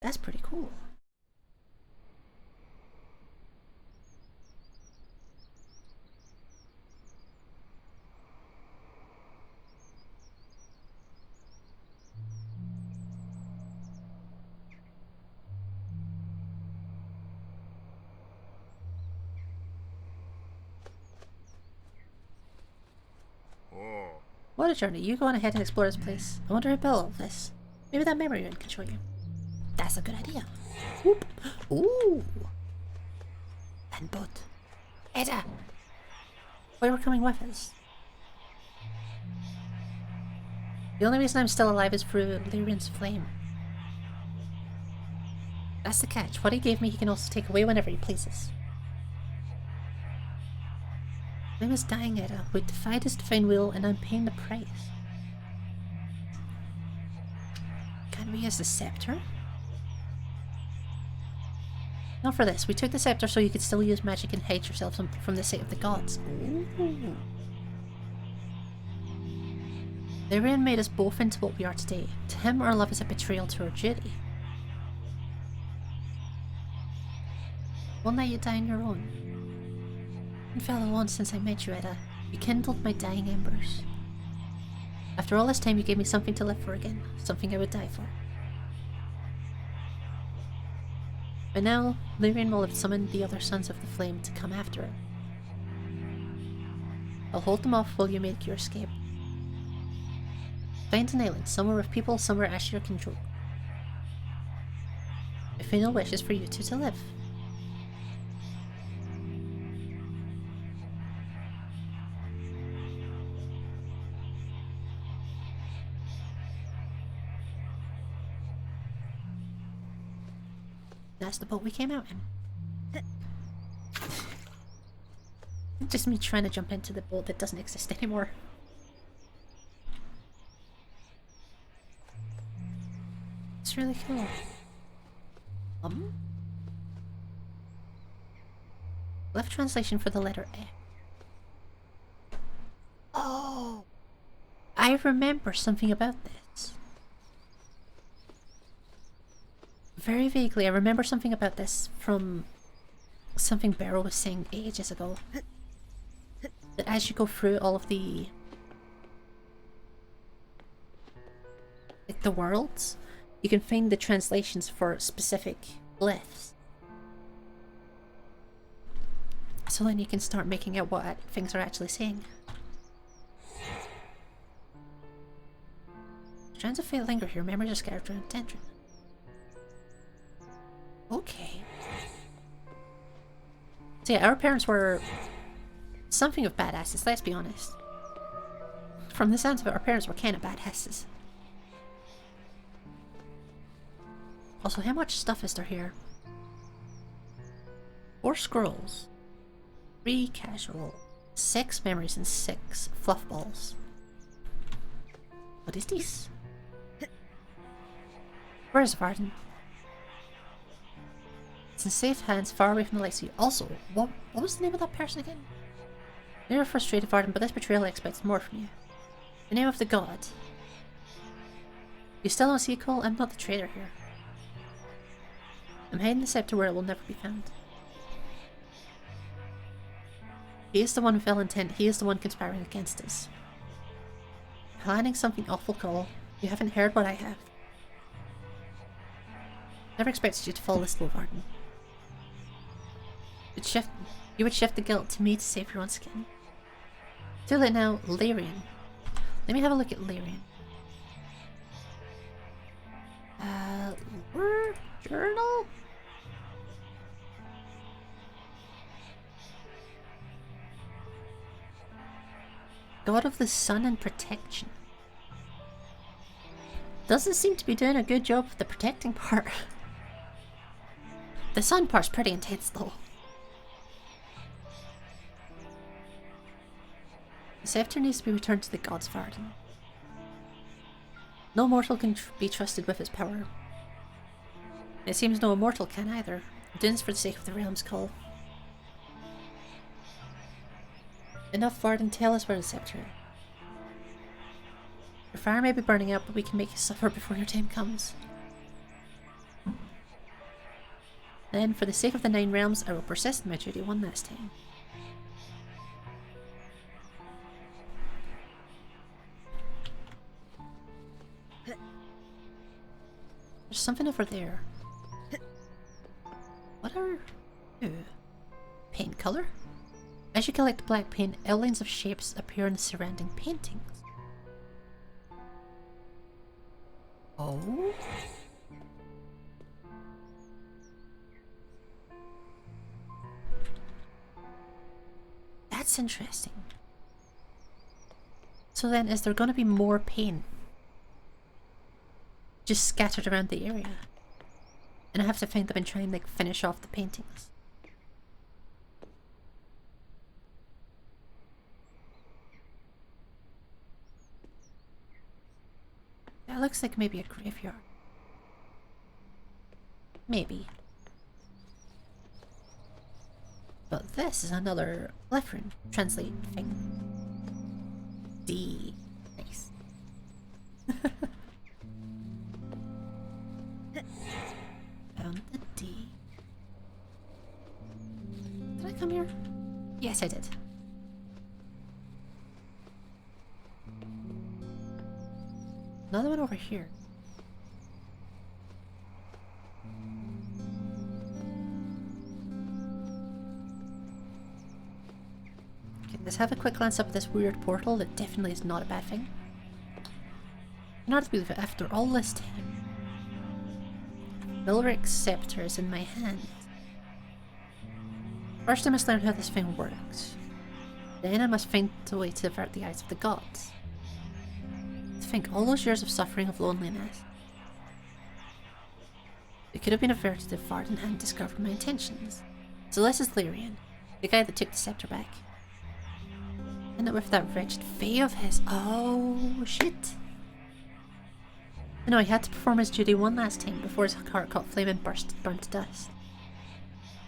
That's pretty cool. What a journey. You go on ahead and explore this place. I wonder who built all this. Maybe that memory ring can show you. That's a good idea. Whoop. Ooh. And boat. Edda! Why were coming with us? The only reason I'm still alive is through Lyrian's flame. That's the catch. What he gave me he can also take away whenever he pleases. Flame is dying, Edda. We defied his divine will and I'm paying the price. Can we use the scepter? Not for this. We took the scepter so you could still use magic and hide yourself from the sight of the gods. Ooh. Lyrian made us both into what we are today. To him, our love is a betrayal to our duty. One night you die on your own. I felt alone since I met you, Edda. You kindled my dying embers. After all this time, you gave me something to live for again. Something I would die for. By now, Lyrian will have summoned the other Sons of the Flame to come after it. I'll hold them off while you make your escape. Find an island, somewhere with people, somewhere at your control. My final wish is for you two to live. That's the boat we came out in. Just me trying to jump into the boat that doesn't exist anymore. It's really cool. Left translation for the letter A. Oh! I remember something about this. Very vaguely, I remember something about this from something Beryl was saying ages ago. That as you go through all of the worlds, you can find the translations for specific glyphs. So then you can start making out what things are actually saying. Strands of fate linger here, memories are scattered around Dendron. Okay. So yeah, our parents were something of badasses, let's be honest. From the sounds of it, our parents were kind of badasses. Also, how much stuff is there here? 4 scrolls. 3 casual. 6 memories and 6 fluff balls. What is this? Where is Varden? It's in safe hands, far away from the likes of you. Also, what was the name of that person again? You're frustrated, Varden, but this betrayal expects more from you. The name of the god. You still don't see it, Cole? I'm not the traitor here. I'm hiding the scepter where it will never be found. He is the one with ill intent. He is the one conspiring against us. Planning something awful, Cole. You haven't heard what I have. Never expected you to fall this low, Varden. You would shift the guilt to me to save your own skin. Too late now, Lyrian. Let me have a look at Lyrian. Journal? God of the Sun and Protection. Doesn't seem to be doing a good job with the protecting part. The sun part's pretty intense though. The scepter needs to be returned to the gods, Varden. No mortal can be trusted with its power. It seems no immortal can either. I'm doing this for the sake of the realm's call. Enough, Varden, tell us where the scepter is. Your fire may be burning out, but we can make you suffer before your time comes. Then, for the sake of the 9 realms, I will persist in my duty one last time. There's something over there. What are... Ooh. Paint color? As you collect black paint, outlines of shapes appear in the surrounding paintings. Oh? That's interesting. So then, is there going to be more paint just scattered around the area? And I have to find them and try and like finish off the paintings. That looks like maybe a graveyard. Maybe. But this is another left rune translate thing. D. Nice. Found the D. Did I come here? Yes, I did. Another one over here. Okay, let's have a quick glance up at this weird portal. That definitely is not a bad thing. In order to believe it, after all this time, Milric's scepter is in my hand. First I must learn how this thing works. Then I must find a way to avert the eyes of the gods. To think all those years of suffering, of loneliness. It could have been averted if Varden hadn't discovered my intentions. So this is Lyrian, the guy that took the scepter back. And it with that wretched fae of his. Oh shit. I know he had to perform his duty one last time before his heart caught flame and burned to dust.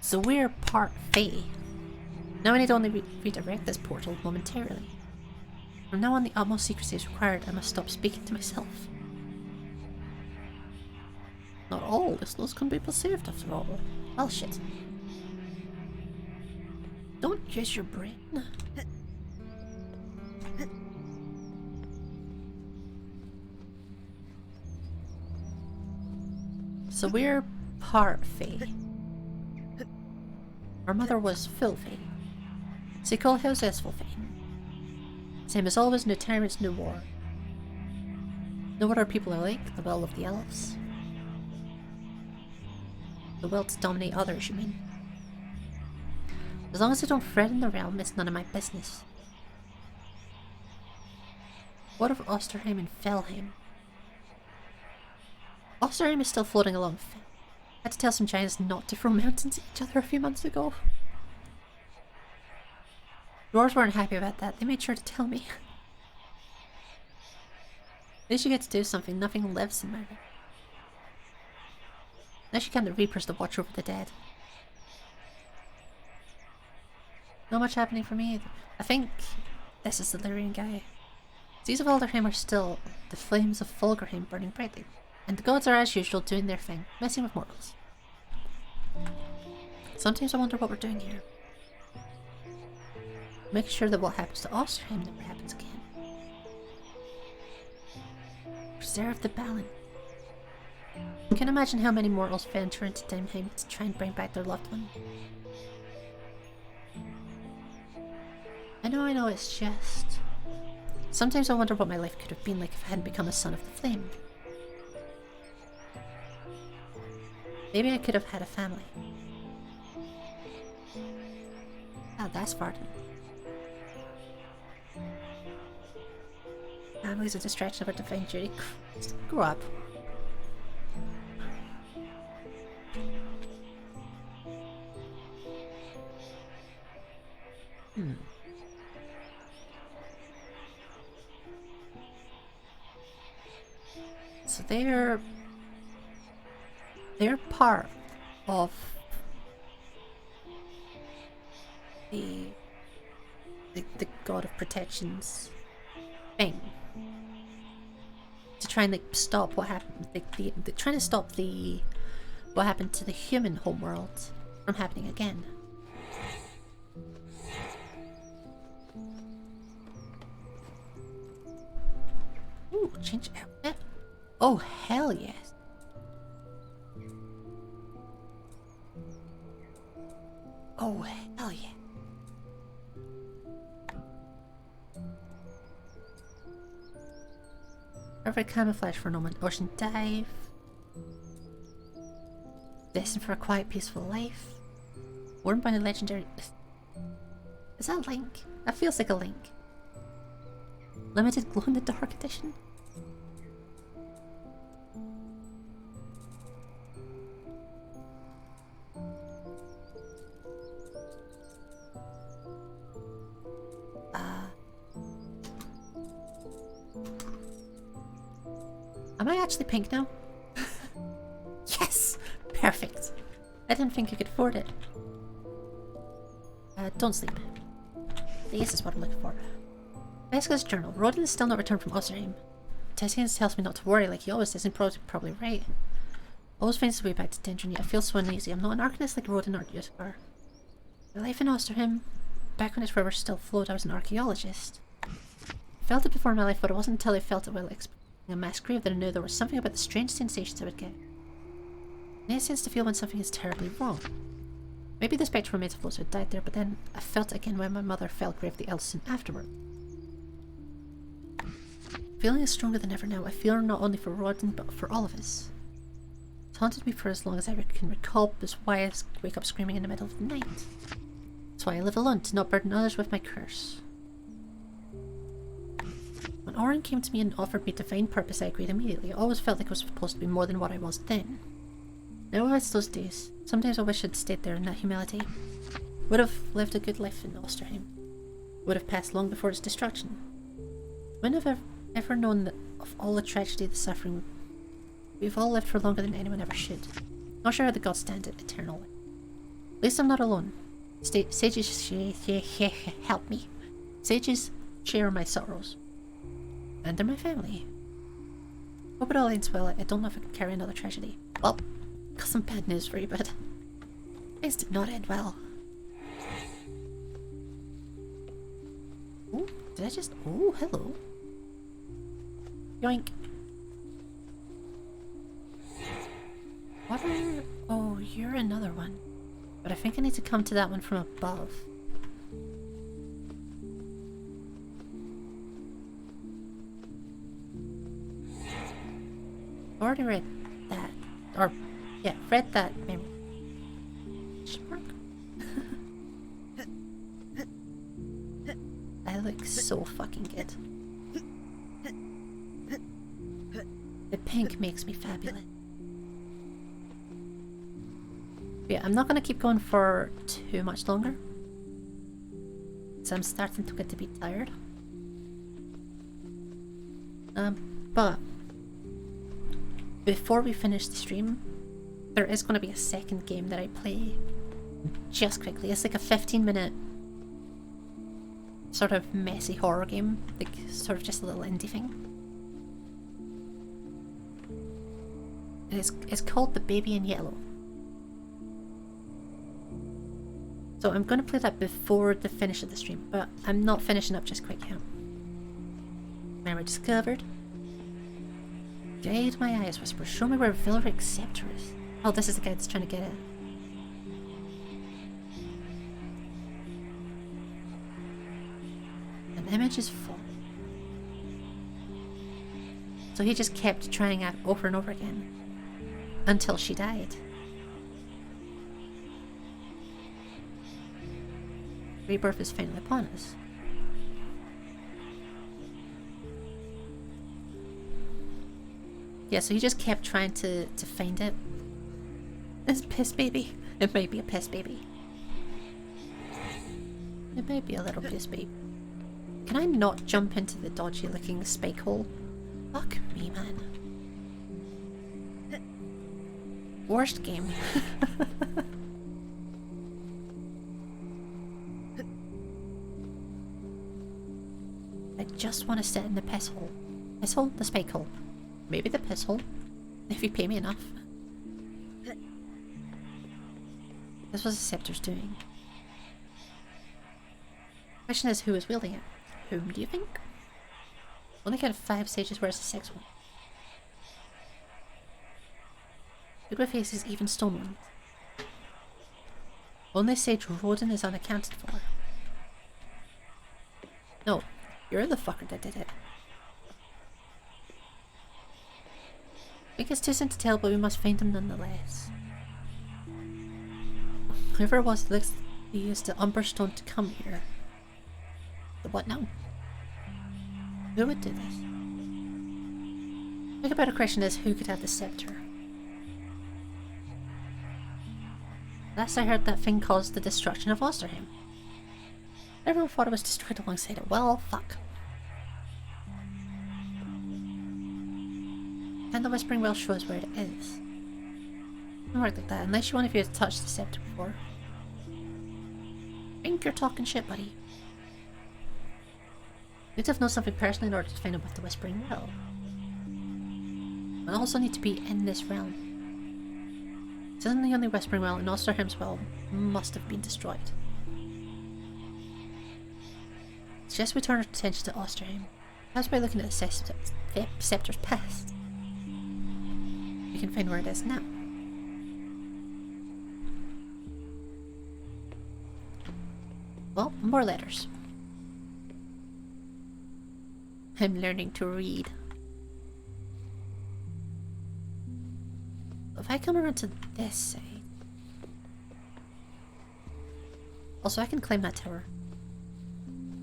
So we're part fae. Now I need only redirect this portal momentarily. From now on, the utmost secrecy is required. I must stop speaking to myself. Not all listeners can be perceived after all. Well, shit. Don't use your brain. So we're part fae. Our mother was full fae. So call house as full fae. Same as always, no tyrants, no war. Know what our people are like? The will of the elves. The will to dominate others, you mean? As long as I don't fret in the realm, it's none of my business. What of Osterheim and Felheim? Osterheim is still floating along. I had to tell some giants not to throw mountains at each other a few months ago. Dwarves weren't happy about that. They made sure to tell me. At least you get to do something. Nothing lives in my room. Unless you count the Reapers to watch over the dead. Not much happening for me either. I think this is the Lyrian guy. Seas of Alderheim are still the flames of Fulgurheim burning brightly. And the gods are as usual doing their thing, messing with mortals. Sometimes I wonder what we're doing here. Making sure that what happens to Osterheim never happens again. Preserve the balance. I can imagine how many mortals venture into Dimheim to try and bring back their loved one. I know, it's just... Sometimes I wonder what my life could have been like if I hadn't become a son of the flame. Maybe I could have had a family. Ah, that's Varden. Family's a distraction of our divine duty. Grow up. So they're part of the god of protection's thing. To try and like stop what happened, like the trying to stop the what happened to the human homeworld from happening again. Ooh, change outfit. Oh, hell yes. Oh, hell yeah. Perfect camouflage for a moment. Ocean dive. Destined for a quiet, peaceful life. Worn by the legendary... Is that Link? That feels like a Link. Limited glow-in-the-dark edition? Am I actually pink now? Yes! Perfect! I didn't think you could afford it. Don't sleep. This is what I'm looking for. Vesca's journal. Rodin is still not returned from Osterheim. Tessian tells me not to worry like he always does, and probably right. Always finds his way back to Dendron, yet I feel so uneasy. I'm not an arcanist like Rodin or Uthgar. My life in Osterheim, back when its river still flowed, I was an archaeologist. I felt it before in my life, but it wasn't until I felt it while exploring a mass grave that I knew there was something about the strange sensations I would get. It made sense to feel when something is terribly wrong. Maybe the spectre remains of those who died there, but then I felt it again when my mother fell gravely ill soon afterward. Feeling is stronger than ever now. I fear not only for Rodin, but for all of us. It's haunted me for as long as I can recall. It's why I wake up screaming in the middle of the night. It's why I live alone, to not burden others with my curse. When Orin came to me and offered me divine purpose, I agreed immediately. I always felt like I was supposed to be more than what I was then. Now it's those days. Sometimes I wish I'd stayed there in that humility. Would have lived a good life in Osterheim. Would have passed long before its destruction. Wouldn't have ever known that of all the tragedy, the suffering, we've all lived for longer than anyone ever should. Not sure how the gods stand it eternally. At least I'm not alone. Sages help me. Sages share my sorrows. And they're my family. Hope it all ends well. I don't know if I can carry another tragedy. Well, got some bad news for you, but things did not end well. Oh, did I just... Oh, hello. Yoink. What are... Oh, you're another one. But I think I need to come to that one from above. I already read that. Or, yeah, read that memory. Shark? I look so fucking good. The pink makes me fabulous. Yeah, I'm not gonna keep going for too much longer. So I'm starting to get to be tired. But before we finish the stream, there is going to be a second game that I play just quickly. It's like a 15-minute sort of messy horror game, like sort of just a little indie thing. And it's called The Baby in Yellow. So I'm going to play that before the finish of the stream, but I'm not finishing up just quite yet. Memory discovered. Guide my eyes, whisper. Show me where Vilric's scepter is. Oh, this is the guy that's trying to get it. An image is full. So he just kept trying it over and over again. Until she died. Rebirth is finally upon us. Yeah, so he just kept trying to find it. This piss baby. It might be a piss baby. It might be a little piss baby. Can I not jump into the dodgy looking spike hole? Fuck me, man. Worst game. I just want to sit in the piss hole. Piss hole? The spike hole. Maybe the piss hole. If you pay me enough. This was the scepter's doing. Question is, who is wielding it? Whom do you think? Only got 5 stages, where's the 6th one? Look at my face is even stone one. Only sage Rodin is unaccounted for. No, you're the fucker that did it. I think it's too soon to tell, but we must find him nonetheless. Whoever it was, looks they used the Umber Stone to come here. The what now? Who would do this? I think a better question is, who could have the scepter? Last I heard, that thing caused the destruction of Osterheim. Everyone thought it was destroyed alongside it. Well, fuck. And the Whispering Well shows where it is. Don't work like that, unless you want to be able to touch the scepter before. I think you're talking shit, buddy. You need to know something personally in order to find out about the Whispering Well. And also need to be in this realm. This isn't the only Whispering Well, and Osterheim's well must have been destroyed. Suggest we turn our attention to Osterheim. That's by looking at the scepter's past. We can find where it is now. Well, more letters. I'm learning to read. If I come around to this side... Also, I can climb that tower.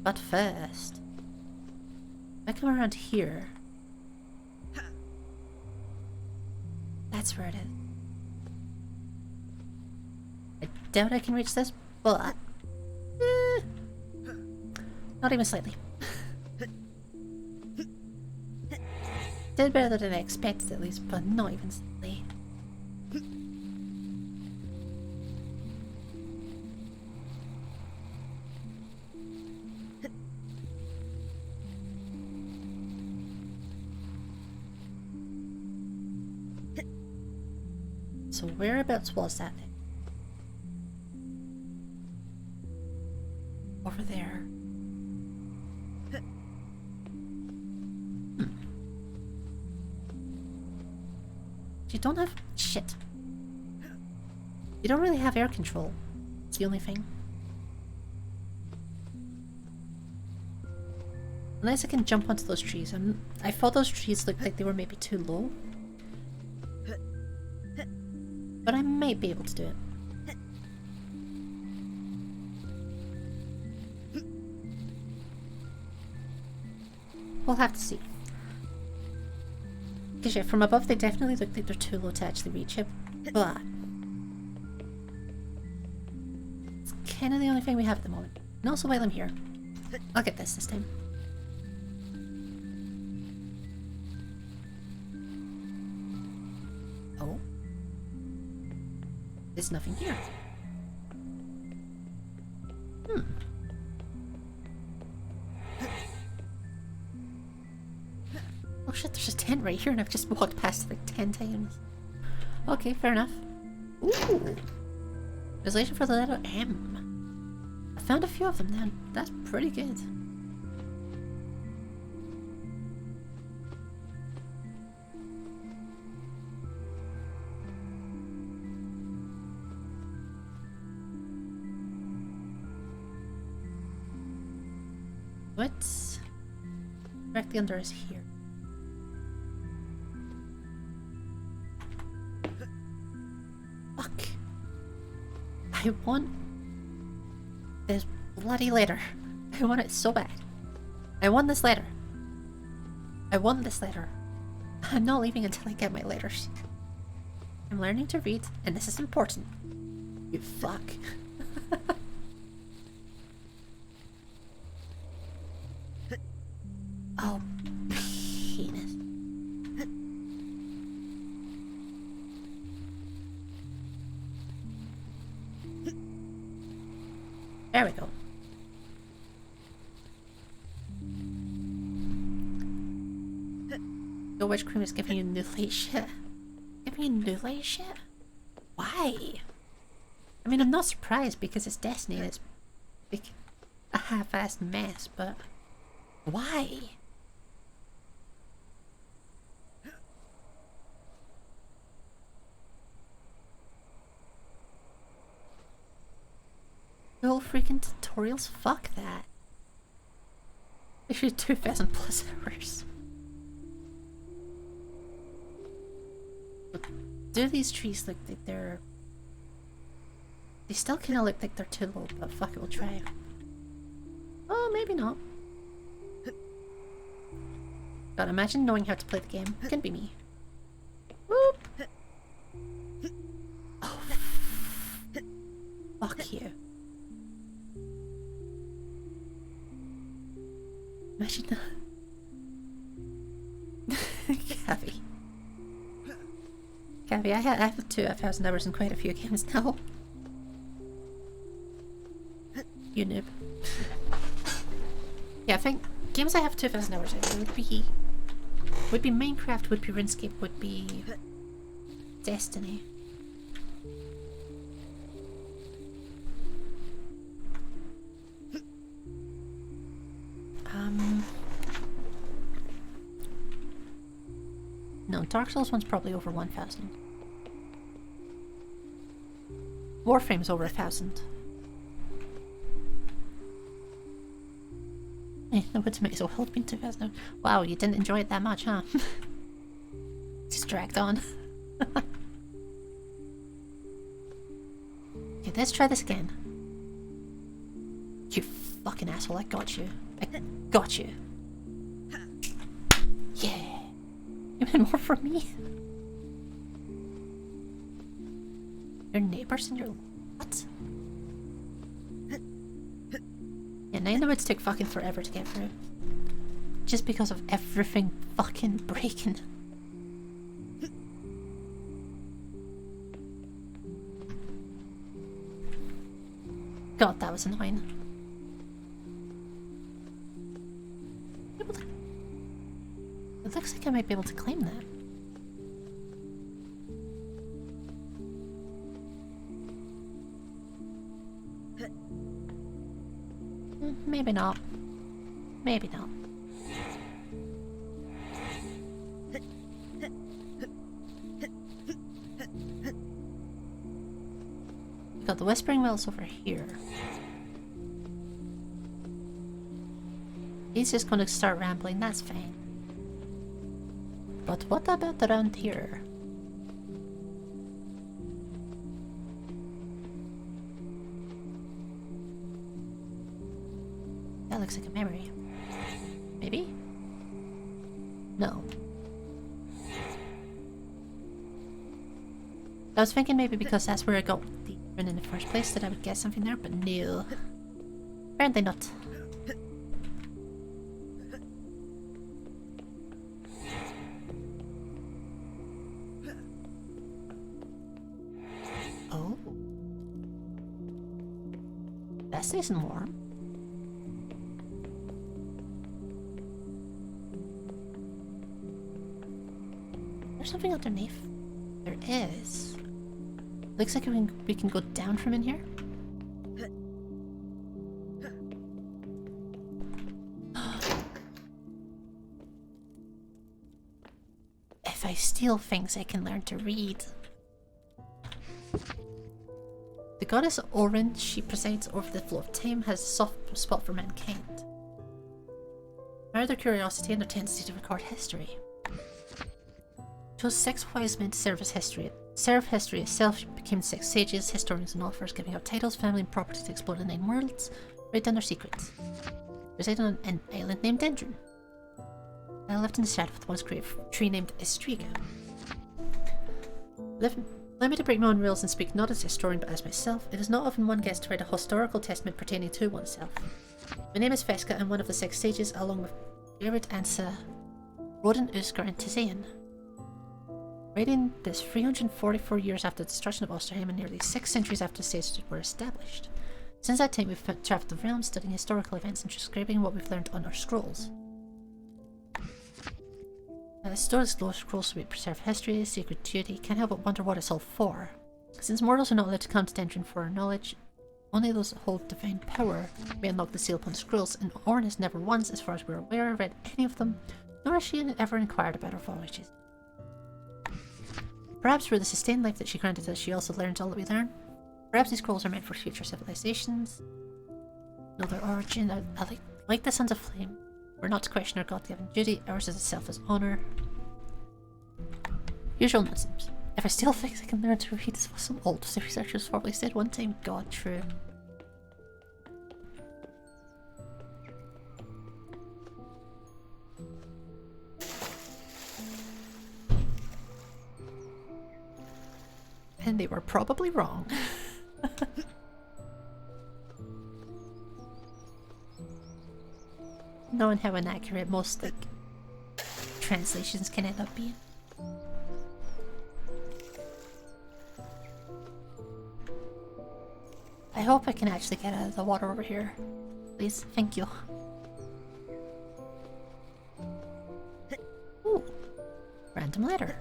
But first... If I come around here... That's where it is. I doubt I can reach this, but... not even slightly. Did better than I expected at least, but not even slightly. So whereabouts was that thing? Over there. You don't have... shit. You don't really have air control. It's the only thing. Unless I can jump onto those trees. I thought those trees looked like they were maybe too low. But I might be able to do it. We'll have to see. Because yeah, from above they definitely look like they're too low to actually reach it, but it's kind of the only thing we have at the moment. And also while I'm here, I'll get this time. Oh. There's nothing here. Oh shit, there's a tent right here and I've just walked past it like 10 times. Okay, fair enough. Ooh! Translation for the letter M. I found a few of them then. That's pretty good. What's directly under us here? Fuck. I want this bloody letter. I want it so bad. I want this letter. I want this letter. I'm not leaving until I get my letters. I'm learning to read, and this is important. You fuck. Oh, penis. There we go. Your witch cream is giving you new shit. Giving you new shit? Why? I mean, I'm not surprised because it's Destiny and it's a half-assed mess, but why? Full freaking tutorials? Fuck that. They should 2,000 plus hours. But do these trees look like they're... They still kind of look like they're too low, but fuck it, we'll try. Oh, maybe not. God, imagine knowing how to play the game. It can be me. Whoop! Oh, fuck you. Imagine that. Gabby. Gabby, I have 2,000 hours in quite a few games now. You noob. Yeah, I think games I have 2,000 hours in would be Minecraft, would be RuneScape, would be Destiny. No, Dark Souls one's probably over 1,000. Warframe's over 1,000. The Woods might as well have been 2,000. Wow, you didn't enjoy it that much, huh? Just dragged on. Okay, let's try this again. You fucking asshole, I got you. I got you. Yeah. You meant more from me? Your neighbors and your... What? Yeah, 9 of the Woods took fucking forever to get through. Just because of everything fucking breaking. God, that was annoying. It looks like I might be able to claim that. Maybe not. Maybe not. We got the Whispering Wells over here. He's just gonna start rambling, that's fine. But what about around here? That looks like a memory. Maybe? No. I was thinking maybe because that's where I got the rune in the first place that I would get something there, but no. Apparently not. Oh. That's nice and warm. There's something underneath. There is. Looks like we can go down from in here. If I steal things, I can learn to read. The goddess Orange, she presides over the flow of time, has a soft spot for mankind. Her curiosity and her tendency to record history. Chose 6 wise men to serve as history. Serve history itself, she became 6 sages, historians and authors, giving out titles, family and property to explore the 9 worlds, write down their secrets. Resided on an island named Dendron. I lived in the shadow of the once great tree named Estriga. Let me to break my own rules and speak not as a historian but as myself. It is not often one gets to write a historical testament pertaining to oneself. My name is Veska, and one of the 6 sages, along with Irid, Ansa, Rodin, Uskar, and Tizaean. Writing this 344 years after the destruction of Osterheim and nearly 6 centuries after the sages were established. Since that time, we've traveled the realm, studying historical events and transcribing what we've learned on our scrolls. Store the scrolls so we preserve history, secret duty. Can't help but wonder what it's all for. Since mortals are not allowed to come to Dendron for our knowledge, only those that hold divine power may unlock the seal upon the scrolls, and Ornus never once, as far as we're aware, read any of them, nor has she ever inquired about our voyages. Perhaps for the sustained life that she granted us, she also learns all that we learn. Perhaps these scrolls are meant for future civilizations. Know their origin. I like the Sons of Flame. We're not to question our God-given duty, ours is a selfless honor. Usual nonsense. If I steal things, I can learn to repeat as some old researchers probably said one time. God, true. And they were probably wrong. Knowing how inaccurate most translations can end up being. I hope I can actually get out of the water over here. Please, thank you. Ooh, random letter.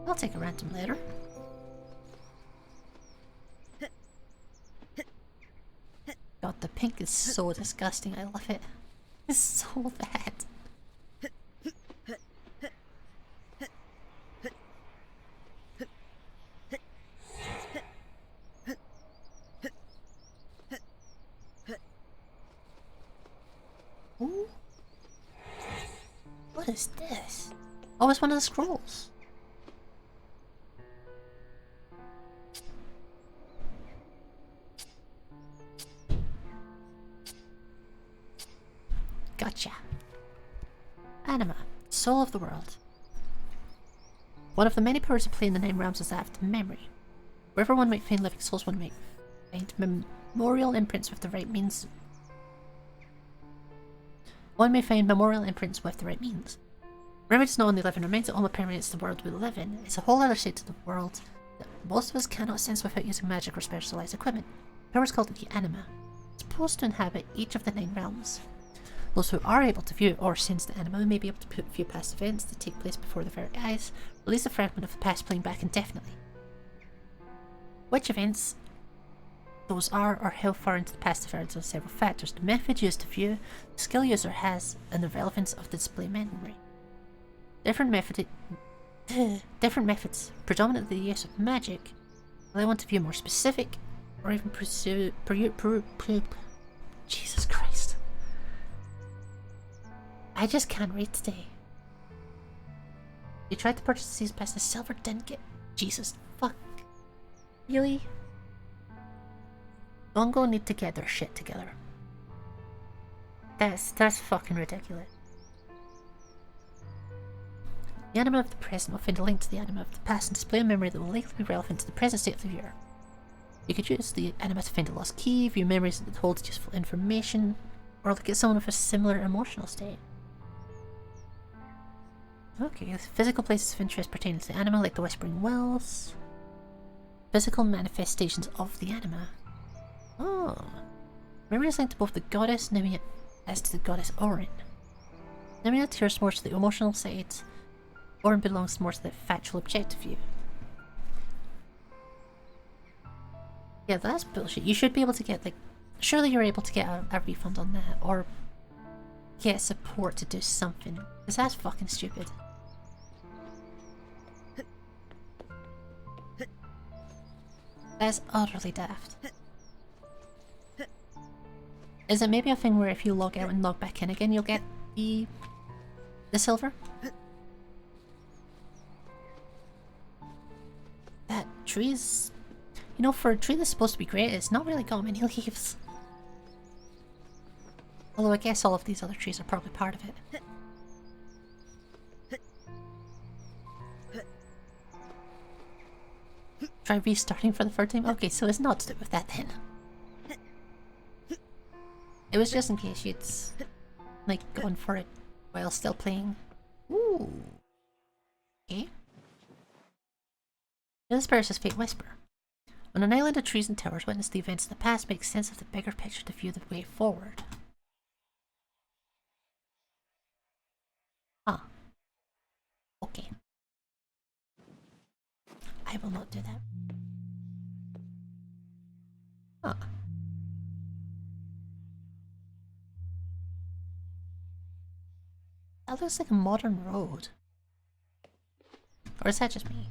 I'll take a random letter. God, the pink is so disgusting. I love it. It's so bad. Ooh. What is this? Oh, it's one of the scrolls. Gotcha. Anima, soul of the world. One of the many powers of play in the Nine Realms is that of memory. Wherever one might find living souls, one might find memorial imprints with the right means. One may find memorial imprints with the right means. Memory does not only live in our minds, it only permeates the world we live in. It's a whole other side to the world that most of us cannot sense without using magic or specialized equipment. Power is called the Anima. It's supposed to inhabit each of the 9 realms. Those who are able to view or sense the anima may be able to view past events that take place before their very eyes, release a fragment of the past playing back indefinitely. Which events those are or how far into the past differs on several factors: the method used to view, the skill user has, and the relevance of the display memory. Different methods, predominantly the use of magic, allow one to view more specific or even pursue Jesus Christ. I just can't read today. You tried to purchase the season pass, the silver didn't get. Jesus fuck. Really? Bongo need to get their shit together. That's fucking ridiculous. The anima of the present will find a link to the anima of the past and display a memory that will likely be relevant to the present state of the viewer. You could use the anima to find a lost key, view memories that hold useful information, or look at someone with a similar emotional state. Okay, physical places of interest pertaining to the anima, like the Whispering Wells. Physical manifestations of the anima. Oh. Memory is linked to both the goddess Nemia as to the goddess Orin. Nemia adheres more to the emotional side. Orin belongs more to the factual objective view. Yeah, that's bullshit. You should be able to get, like, surely you're able to get a refund on that, or get support to do something, because that's fucking stupid. That's utterly daft. Is it maybe a thing where if you log out and log back in again, you'll get the silver? That tree is... You know, for a tree that's supposed to be great, it's not really got many leaves. Although I guess all of these other trees are probably part of it. Try restarting for the third time? Okay, so it's not to do with that then. It was just in case you'd, like, gone for it while still playing. Ooh. Okay. This pair says Fate Whisper. On an island of trees and towers, witness the events of the past, make sense of the bigger picture to view the way forward. Huh. I will not do that. Huh. That looks like a modern road. Or is that just me?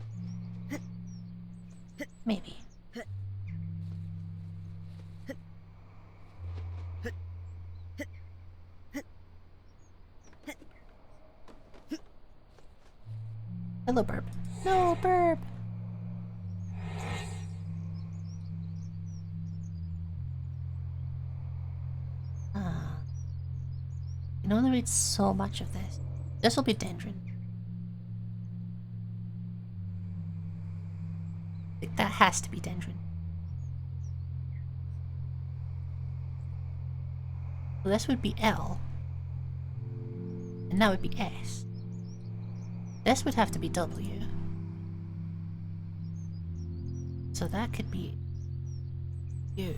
Maybe. Hello, Burb. No, Burb! You can only read so much of this. This will be Dendron. Like, that has to be Dendron. So this would be L. And that would be S. This would have to be W. So that could be U.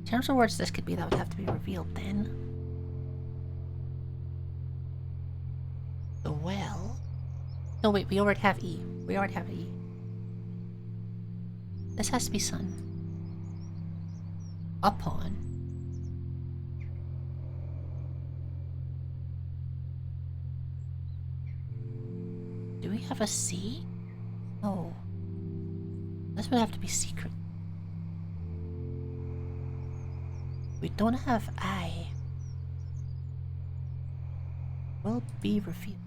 In terms of words this could be, that would have to be revealed then. The well. No, wait, we already have E. We already have E. This has to be sun. Upon. Do we have a C? No. This would have to be secret. We don't have I. Will be revealed.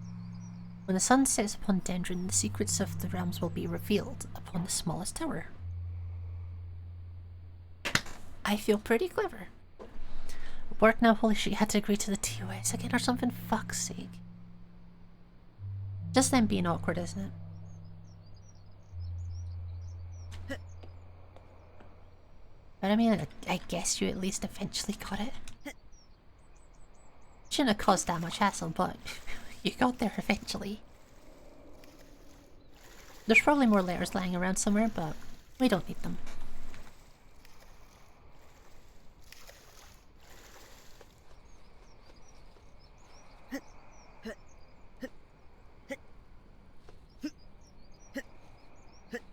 When the sun sets upon Dendron, the secrets of the realms will be revealed upon the smallest tower. I feel pretty clever. Work now, holy shit, you had to agree to the TOS again or something? Fuck's sake. Just them being awkward, isn't it? But I mean, I guess you at least eventually got it. Shouldn't have caused that much hassle, but you got there eventually. There's probably more layers lying around somewhere, but we don't need them.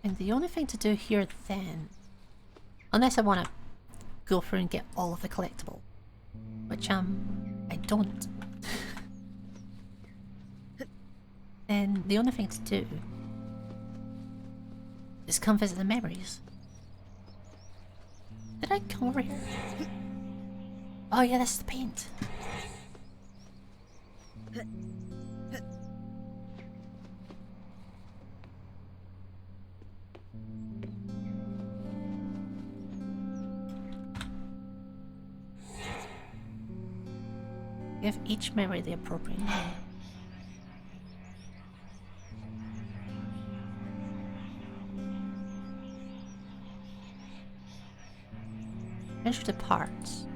And the only thing to do here then, unless I want to go through and get all of the collectible, which I don't, then the only thing to do is come visit the memories. Did I come over here? Oh yeah, that's the paint. Give each memory the appropriate name. Measure the parts.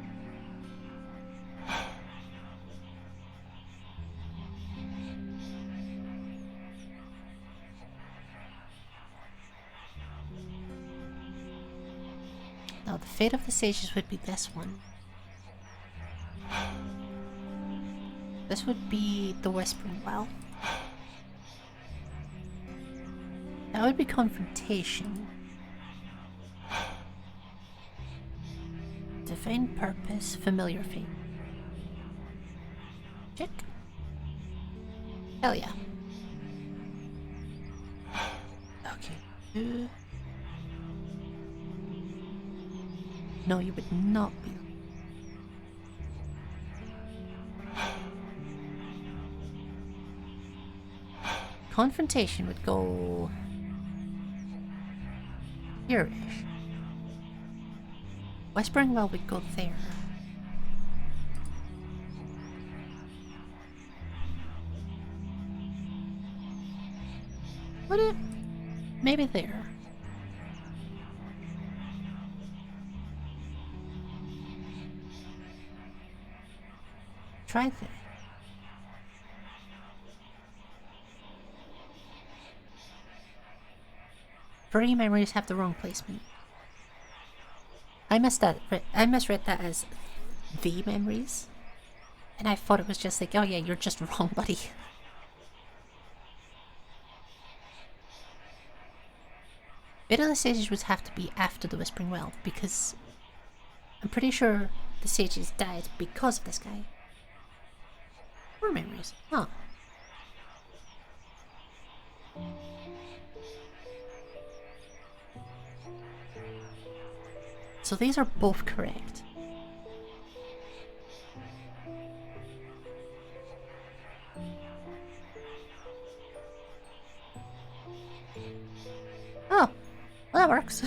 Now the fate of the sages would be this one. This would be the Whispering Well. That would be Confrontation. Divine Purpose, Familiar Fate. Check. Hell yeah. Okay. No, you would not be. Confrontation would go here-ish. Whispering Well would go there. Would it? Maybe there. Try this. 3 memories have the wrong placement. I misread that as the memories. And I thought it was just like, oh yeah, you're just wrong, buddy. Bit of the sages would have to be after the Whispering Well, because I'm pretty sure the sages died because of this guy. Or memories. Huh. So these are both correct. Oh, well that works.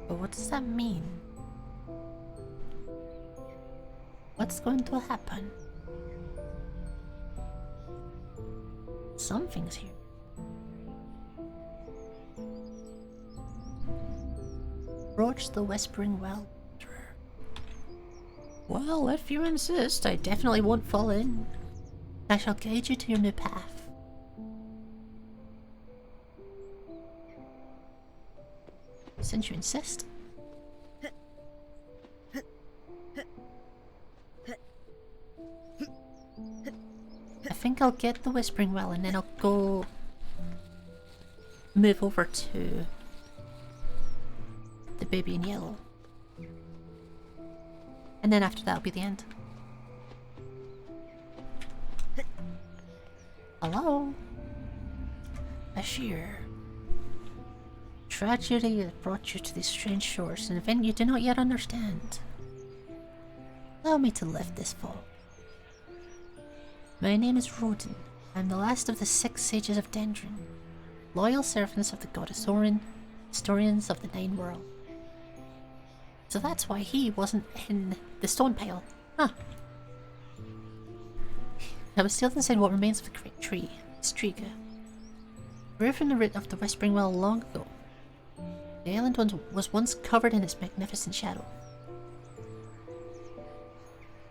But what does that mean? What's going to happen? Something's here. Approach the Whispering Well. Well, if you insist, I definitely won't fall in. I shall guide you to your new path. Since you insist. I think I'll get the Whispering Well and then I'll go move over to the baby in yellow. And then after that'll be the end. Hello? Ashir. Tragedy has brought you to these strange shores, an event you do not yet understand. Allow me to lift this fall. My name is Rodin. I am the last of the 6 sages of Dendron, loyal servants of the goddess Orin, historians of the 9 worlds. So that's why he wasn't in the stone pile. Huh. I was still inside what remains of the great tree, Striga. Removed from the root of the Whispering Well long ago. The island was once covered in its magnificent shadow.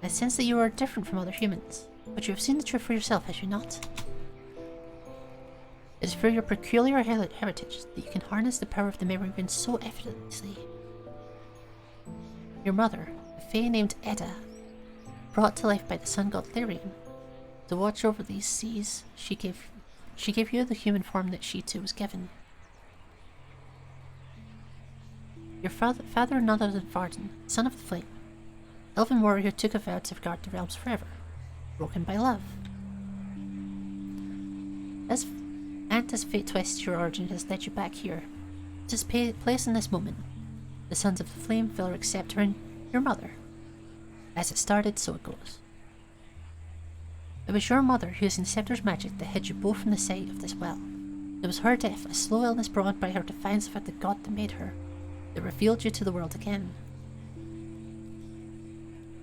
I sense that you are different from other humans, but you have seen the truth for yourself, have you not? It is through your peculiar heritage that you can harness the power of the memory wind so effortlessly. Your mother, a fae named Edda, brought to life by the sun god Lyrian, to watch over these seas, she gave you the human form that she too was given. Your father none other than Varden, son of the flame, elven warrior, took a vow to guard the realms forever, broken by love. As fate twists your origin has led you back here, to this place in this moment, the sons of the flame, Vilric, Scepter, and your mother. As it started, so it goes. It was your mother who used Scepter's magic that hid you both from the sight of this well. It was her death, a slow illness brought by her defiance of the god that made her, that revealed you to the world again.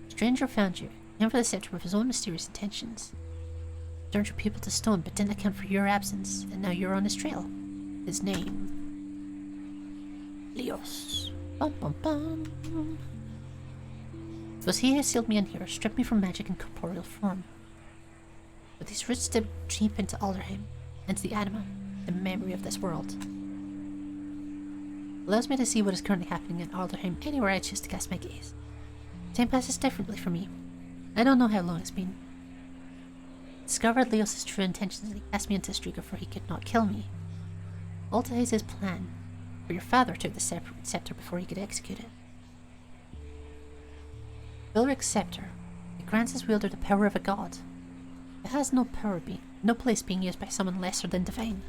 A stranger found you, came for the scepter with his own mysterious intentions. Turned your people to stone but didn't account for your absence, and now you're on his trail. His name... Leos. Bum bum bum. It was he who sealed me in here, stripped me from magic and corporeal form. But these roots dip deep into Alderheim, into the anima, the memory of this world. Allows me to see what is currently happening in Alderheim anywhere I choose to cast my gaze. Time passes differently for me. I don't know how long it's been. Discovered Leos' true intentions and he cast me into Striga for he could not kill me. All to his plan, for your father took the scepter before he could execute it. Vilric's scepter, it grants his wielder the power of a god. It has no place being used by someone lesser than divine.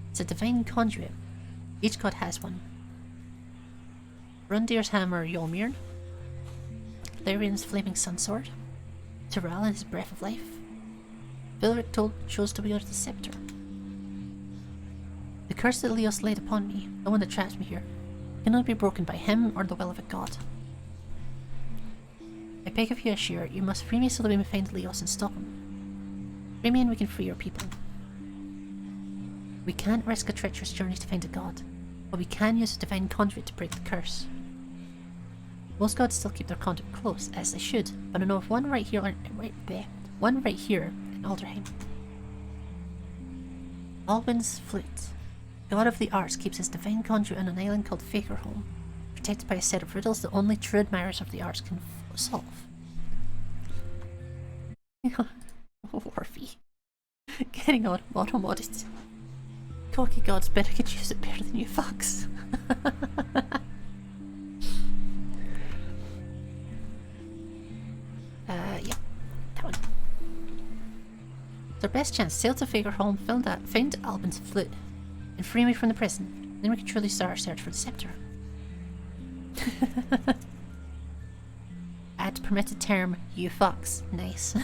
It's a divine conduit. Each god has one. Rundir's hammer, Yolmirn. Lyrian's flaming sun sword. Tyrell and his breath of life. Vilric chose to wield the scepter. The curse that Leos laid upon me, the one that traps me here, can only be broken by him or the will of a god. I beg of you, Ashir, you must free me so that we may find Leos and stop him. Free me and we can free your people. We can't risk a treacherous journey to find a god, but we can use a divine conduit to break the curse. Most gods still keep their conduit close, as they should, but I know of one right here in Alderheim. Albin's flute. God of the arts keeps his divine conduit on an island called Fakerholm, protected by a set of riddles that only true admirers of the arts can solve. Warfy. Getting on auto-modded. Cocky gods better could use it better than you fucks. Yeah, that one. It's our best chance. Sail to Fagerholm, find Albin's flute, and free me from the prison. Then we can truly start our search for the scepter. Add permitted term, you fucks. Nice.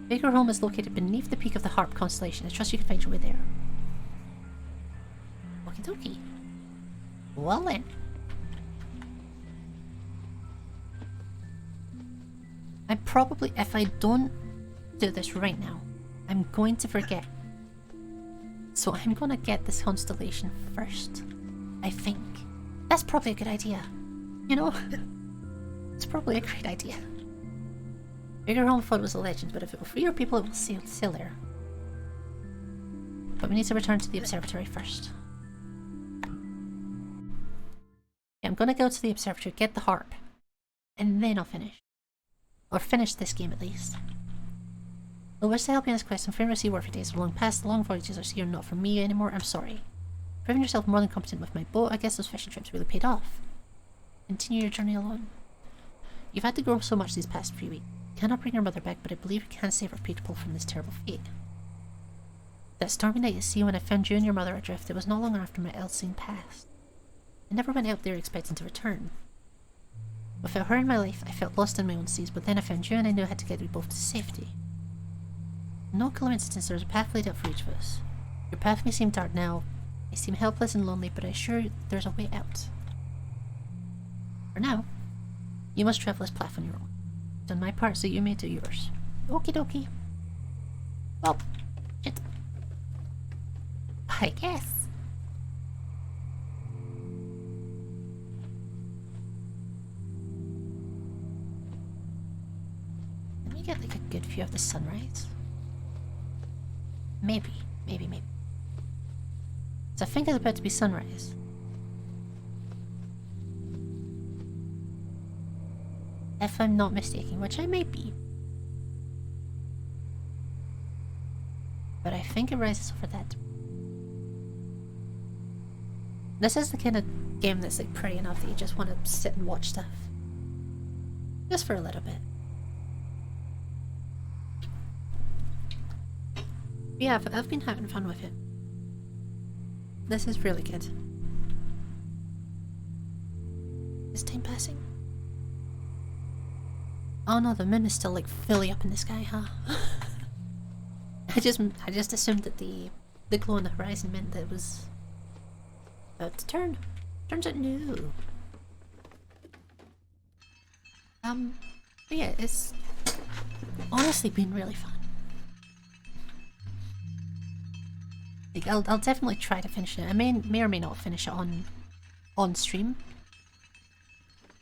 Fagerholm is located beneath the peak of the Harp constellation. I trust you can find your way there. Okie dokie. Well then. I'm probably, if I don't do this right now, I'm going to forget. So I'm gonna get this constellation first. I think. That's probably a good idea. You know? It's probably a great idea. Fagerholm thought it was a legend, but if it will free your people, it will sail there. But we need to return to the observatory first. Yeah, I'm gonna go to the observatory, get the harp, and then I'll finish. Or finish this game at least. I wish to help you in this quest. I'm afraid sea warfare days are long past. The long voyages are here not for me anymore. I'm sorry. Proving yourself more than competent with my boat, I guess those fishing trips really paid off. Continue your journey alone. You've had to grow so much these past few weeks. You cannot bring your mother back, but I believe you can save our people from this terrible fate. That stormy night at sea when I found you and your mother adrift, it was not long after my Elsine passed. I never went out there expecting to return. Without her in my life, I felt lost in my own seas, but then I found you and I knew I had to get you both to safety. No coincidence, there was a path laid out for each of us. Your path may seem dark now, may seem helpless and lonely, but I assure you there's a way out. For now, you must travel this path on your own. I've done my part so you may do yours. Okie dokie. Well, shit. I guess. Let me get like a good view of the sunrise. Maybe. So I think it's about to be sunrise. If I'm not mistaken, which I may be. But I think it rises over that. This is the kind of game that's like pretty enough that you just want to sit and watch stuff. Just for a little bit. Yeah, I've been having fun with it. This is really good. Is time passing? Oh no, the moon is still like fully up in the sky, huh? I just assumed that the glow on the horizon meant that it was about to turn. Turns out no. But yeah, it's honestly been really fun. Like, I'll definitely try to finish it. I may or may not finish it on stream,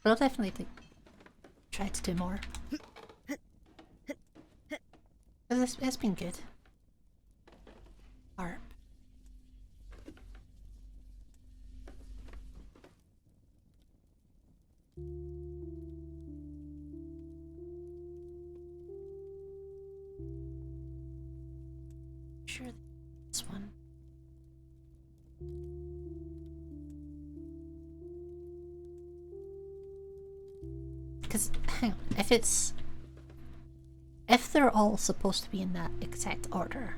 but I'll definitely like try to do more. It's been good. Harp. Sure, this one. Because, hang on, if they're all supposed to be in that exact order,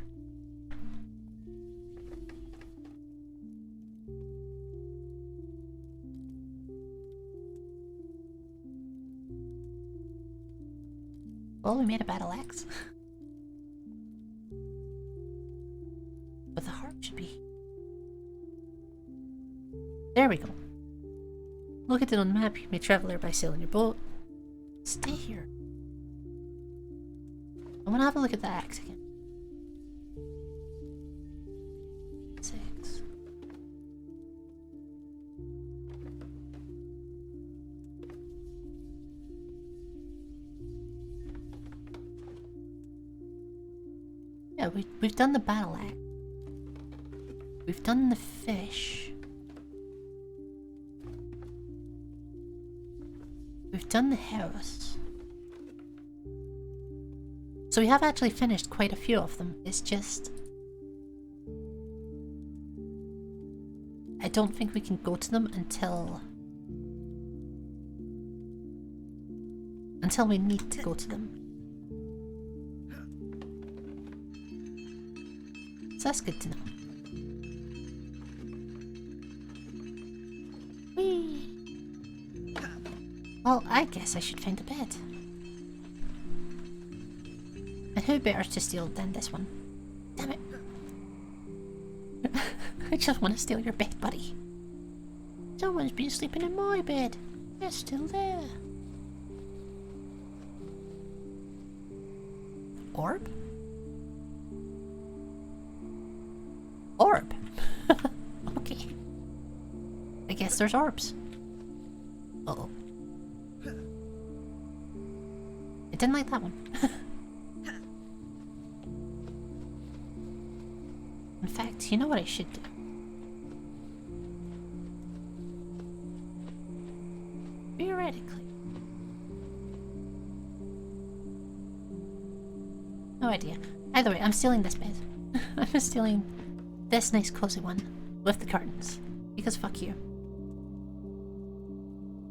well, we made a battle axe. But the harp should be... There we go. Look at it on the map. You may travel there by sailing your boat. Stay here. I want to have a look at the axe again. 6. Yeah, we've done the battle act. We've done the fish. We've done the house. So we have actually finished quite a few of them. It's just... I don't think we can go to them until we need to go to them. So that's good to know. Whee! Well, I guess I should find a bed. And who better to steal than this one? Damn it. I just want to steal your bed, buddy. Someone's been sleeping in my bed. It's still there. Orb? Orb? Okay. I guess there's orbs. Uh-oh. I didn't like that one. In fact, you know what I should do? Theoretically. No idea. Either way, I'm stealing this bed. I'm stealing this nice cozy one with the curtains. Because fuck you.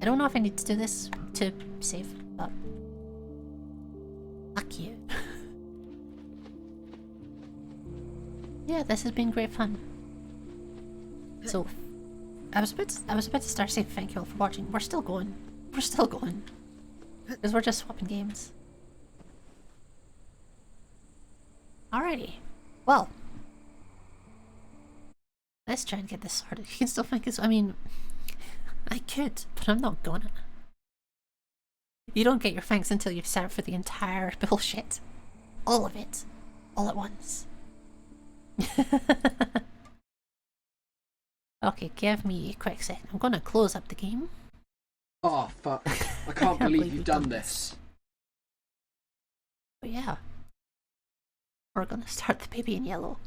I don't know if I need to do this to save, but fuck you. Yeah, this has been great fun. So, I was about to start saying thank you all for watching. We're still going. We're still going. Because we're just swapping games. Alrighty. Well. Let's try and get this sorted. You can still think it's... I mean... I could, but I'm not gonna. You don't get your thanks until you've sat for the entire bullshit. All of it. All at once. Okay, give me a quick second. I'm gonna close up the game. Oh fuck. I can't believe you've done this. But yeah. We're gonna start the baby in yellow.